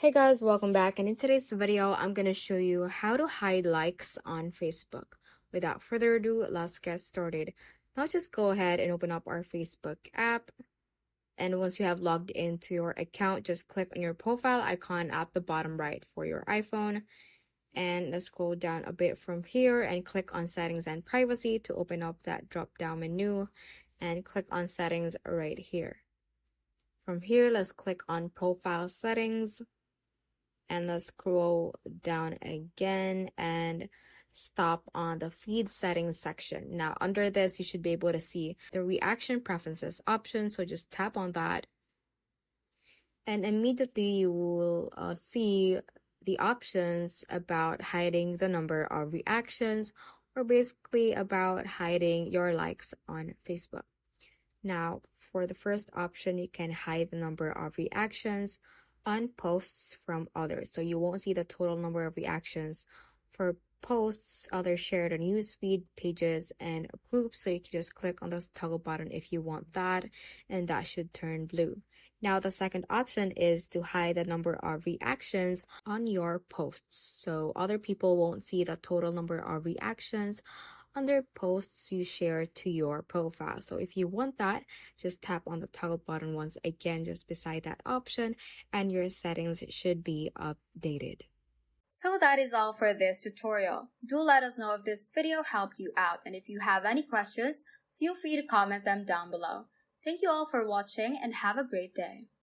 Hey guys, welcome back, and in today's video I'm going to show you how to hide likes on Facebook. Without further ado, let's get started. Now just go ahead and open up our Facebook app, and once you have logged into your account, just click on your profile icon at the bottom right for your iPhone, and let's scroll down a bit from here and click on settings and privacy to open up that drop down menu, and click on settings right here. From here, let's click on profile settings, and let's scroll down again and stop on the feed settings section. Now under this, you should be able to see the reaction preferences option, so just tap on that, and immediately you will see the options about hiding the number of reactions, or basically about hiding your likes on Facebook. Now for the first option, you can hide the number of reactions on posts from others. So you won't see the total number of reactions for posts others shared on newsfeed, pages, and groups. So you can just click on this toggle button if you want that, and that should turn blue. Now the second option is to hide the number of reactions on your posts. So other people won't see the total number of reactions on their posts you share to your profile. So if you want that, just tap on the toggle button once again just beside that option, and your settings should be updated. So that is all for this tutorial. Do let us know if this video helped you out, and if you have any questions, feel free to comment them down below. Thank you all for watching and have a great day.